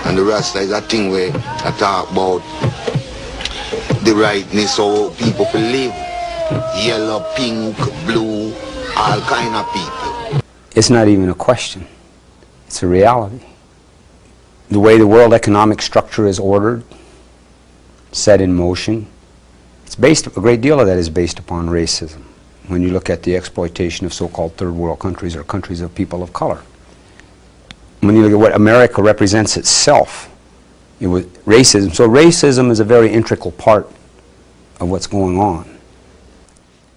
And the Rasta is a thing where I talk about the rightness how people can live. Yellow, pink, blue, all kind of people. It's not even a question. It's a reality. The way the world economic structure is ordered, set in motion, a great deal of that is based upon racism. When you look at the exploitation of so-called third world countries or countries of people of color. When you look at what America represents itself, with racism. So racism is a very integral part of what's going on.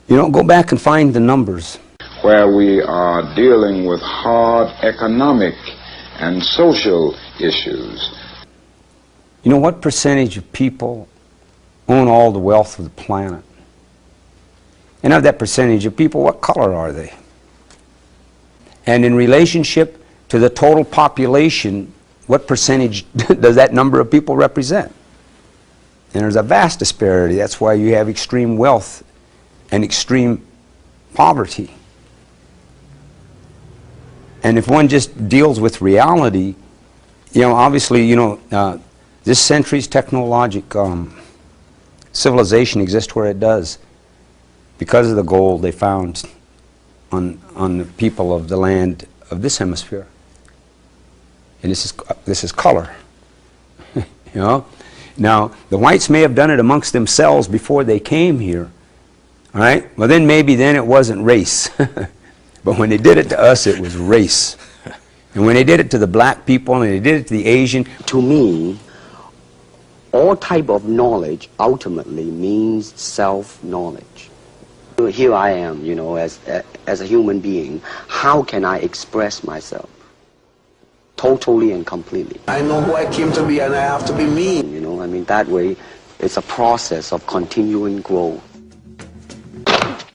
You know, go back and find the numbers. Where we are dealing with hard economic and social issues. You know, what percentage of people own all the wealth of the planet? And of that percentage of people, what color are they? And in relationship to the total population, what percentage does that number of people represent? And there's a vast disparity. That's why you have extreme wealth and extreme poverty. And if one just deals with reality, you know, obviously, you know, this century's technologic civilization exists where it does because of the gold they found on the people of the land of this hemisphere. And this is color. You know? Now, the whites may have done it amongst themselves before they came here. All right? Well, then maybe then it wasn't race. But when they did it to us, it was race. And when they did it to the black people and they did it to the Asian... To me, all type of knowledge ultimately means self-knowledge. Here I am, you know, as a human being. How can I express myself? Totally and completely. I know who I came to be and I have to be me. You know, I mean, that way, it's a process of continuing growth.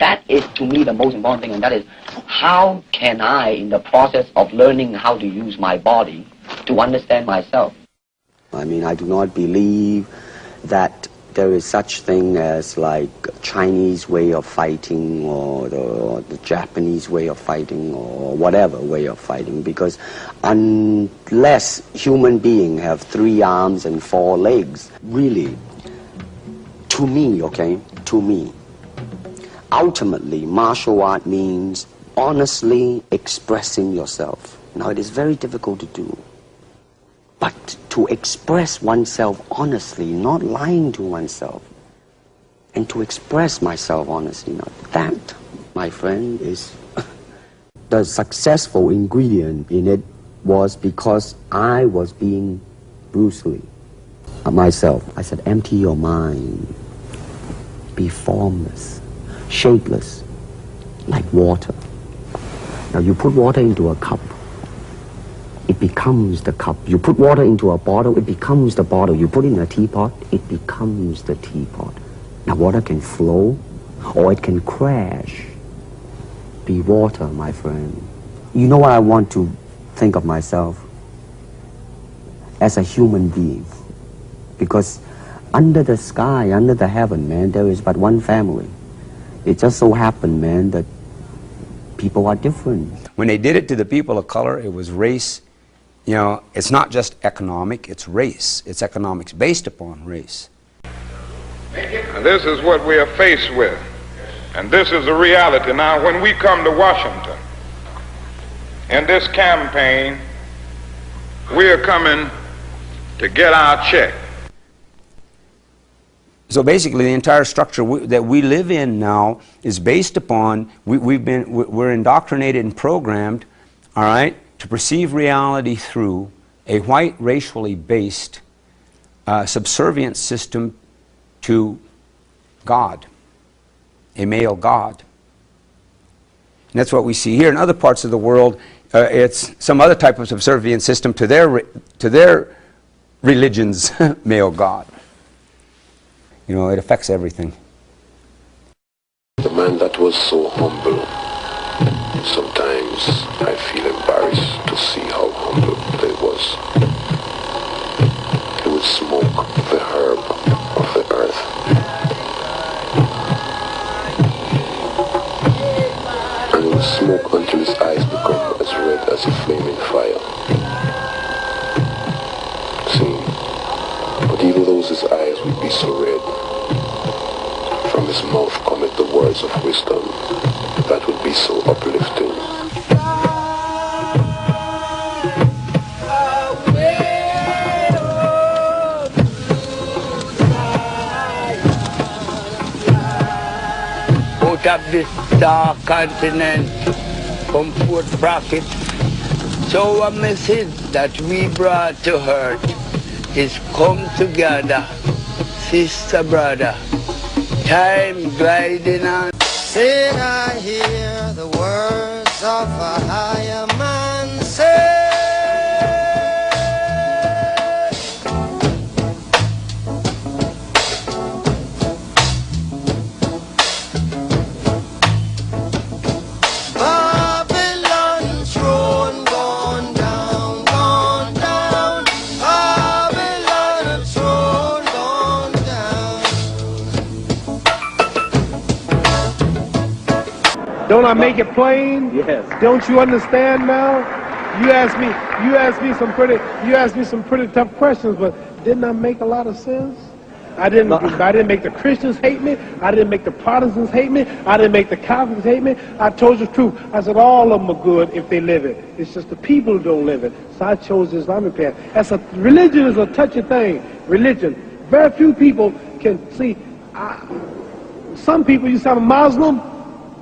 That is, to me, the most important thing, and that is, how can I, in the process of learning how to use my body, to understand myself? I mean, I do not believe that there is such thing as like Chinese way of fighting or the Japanese way of fighting or whatever way of fighting, because unless human beings have 3 arms and 4 legs, really, to me, okay, to me, ultimately, martial art means honestly expressing yourself. Now, it is very difficult to do. But to express oneself honestly, not lying to oneself, and to express myself honestly, now that, my friend, is the successful ingredient in it was because I was being Bruce Lee. Myself, I said, empty your mind, be formless, shapeless, like water. Now you put water into a cup, it becomes the cup. You put water into a bottle, it becomes the bottle. You put it in a teapot, it becomes the teapot. Now water can flow or it can crash. Be water, my friend. You know what I want to think of myself? As a human being. Because under the sky, under the heaven, man, there is but one family. It just so happened, man, that people are different. When they did it to the people of color, it was race. You know, it's not just economic, it's race. It's economics based upon race. And this is what we are faced with. And this is the reality. Now, when we come to Washington, in this campaign, we are coming to get our check. So basically, the entire structure that we live in now is based upon, we're indoctrinated and programmed, all right, to perceive reality through a white, racially based, subservient system to God, a male God. And that's what we see here. In other parts of the world, it's some other type of subservient system to their religion's male God. You know, it affects everything. The man that was so humble, sometimes I feel embarrassed to see how humble he was. He would smoke the herb of the earth. And he would smoke until his eyes become as red as a flaming fire. seen. But even though his eyes would be so red, from his mouth cometh the words of wisdom that would be so uplifting. Out of this dark continent from Fort Bracket, so a message that we brought to earth is come together, sister, brother, time gliding on. Did I hear the words of a higher man say? Babylon throne gone down, gone down. Babylon throne gone down. Don't I make it plain? Yes. Don't you understand now? You asked me some pretty tough questions, but didn't I make a lot of sense? I didn't make the Christians hate me. I didn't make the Protestants hate me. I didn't make the Catholics hate me. I told you the truth. I said all of them are good if they live it. It's just the people who don't live it. So I chose the Islamic path. Religion is a touchy thing. Religion. Very few people can see. Some people, you say I'm a Muslim,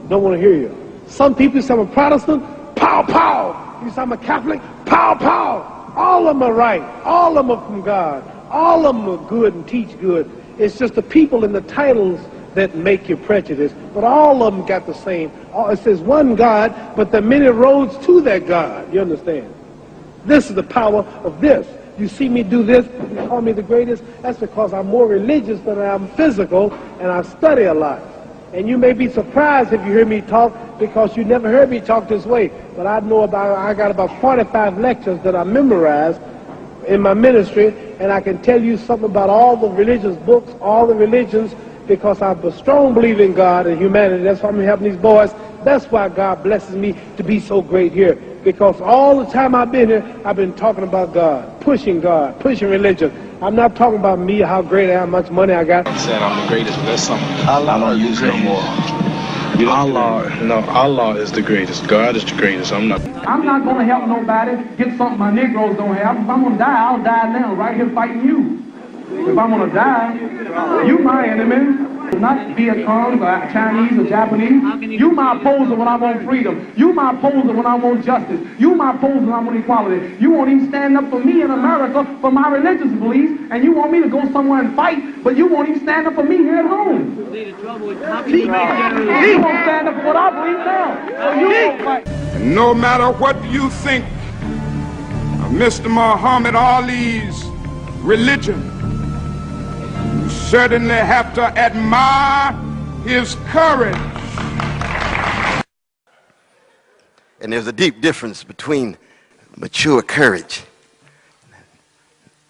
don't want to hear you. Some people, you say I'm a Protestant, pow, pow. You say I'm a Catholic, pow, pow. All of them are right. All of them are from God. All of them are good and teach good. It's just the people and the titles that make you prejudice. But all of them got the same. It says one God, but there are many roads to that God. You understand? This is the power of this. You see me do this, you call me the greatest. That's because I'm more religious than I am physical, and I study a lot. And you may be surprised if you hear me talk, because you never heard me talk this way. But I got about 45 lectures that I memorized in my ministry, and I can tell you something about all the religious books, all the religions, because I'm a strong believer in God and humanity. That's why I'm helping these boys. That's why God blesses me to be so great here, because all the time I've been here, I've been talking about God, pushing religion. I'm not talking about me, how great I am, how much money I got. He said I'm the greatest, but that's something I don't use no more. Allah is the greatest. God is the greatest. I'm not going to help nobody get something my Negroes don't have. If I'm going to die, I'll die now, right here fighting you. If I'm going to die, you my enemy. Not Viet Cong or Chinese or Japanese. You my opposer when I want freedom. You my opposer when I want justice. You my opposer when I want equality. You won't even stand up for me in America for my religious beliefs, and you want me to go somewhere and fight, but you won't even stand up for me here at home. You won't stand up for what I believe now. So you won't fight. And no matter what you think of Mr. Muhammad Ali's religion, you certainly have to admire his courage. And there's a deep difference between mature courage,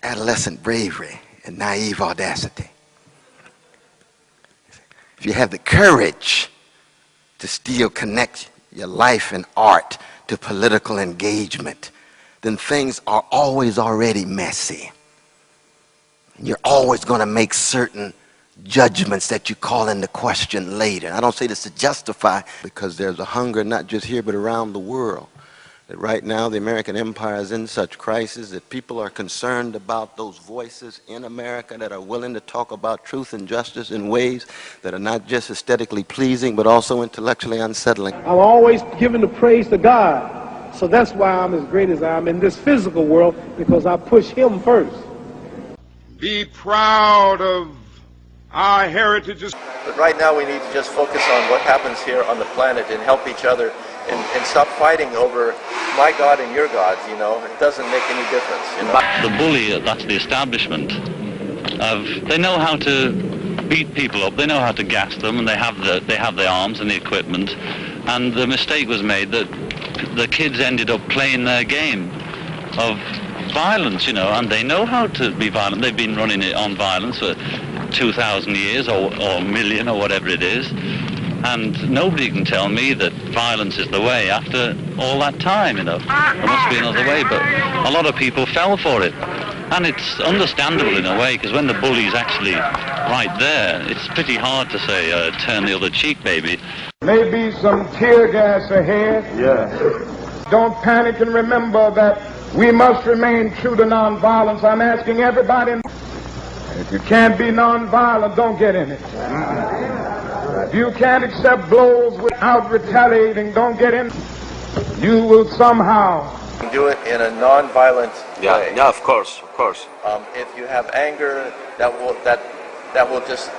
adolescent bravery, and naive audacity. If you have the courage to still connect your life and art to political engagement, then things are always already messy. You're always going to make certain judgments that you call into question later. I don't say this to justify, because there's a hunger not just here but around the world. That right now the American empire is in such crisis that people are concerned about those voices in America that are willing to talk about truth and justice in ways that are not just aesthetically pleasing but also intellectually unsettling. I'm always giving the praise to God. So that's why I'm as great as I am in this physical world, because I push him first. Be proud of our heritages. But right now we need to just focus on what happens here on the planet and help each other and stop fighting over my God and your gods, you know. It doesn't make any difference. You know? The bully, that's the establishment, they know how to beat people up, they know how to gas them, and they have the arms and the equipment. And the mistake was made that the kids ended up playing their game of violence, you know, and they know how to be violent. They've been running it on violence for 2,000 years or a million or whatever it is, and nobody can tell me that violence is the way after all that time, you know. There must be another way, but a lot of people fell for it. And it's understandable in a way, because when the bully's actually right there, it's pretty hard to say, turn the other cheek, baby. Maybe some tear gas ahead. Yeah. Don't panic and remember that we must remain true to nonviolence. I'm asking everybody, if you can't be nonviolent, don't get in it. If you can't accept blows without retaliating, don't get in. You will somehow do it in a non-violent way. Yeah, of course. If you have anger, that will just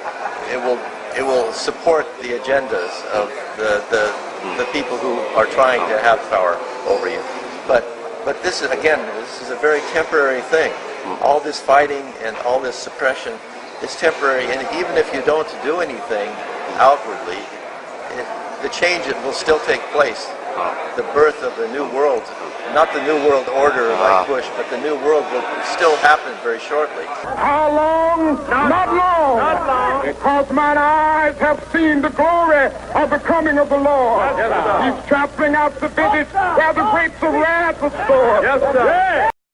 it will support the agendas of the people who are trying to have power over you. But this is a very temporary thing. All this fighting and all this suppression is temporary, and even if you don't do anything outwardly, the change will still take place. The birth of the new world, not the new world order like Bush, but the new world will still happen very shortly. how long? Not long. Not long. Because mine eyes have seen the glory of the coming of the Lord. He's trampling out the village where the grapes of wrath are stored. Yes, sir.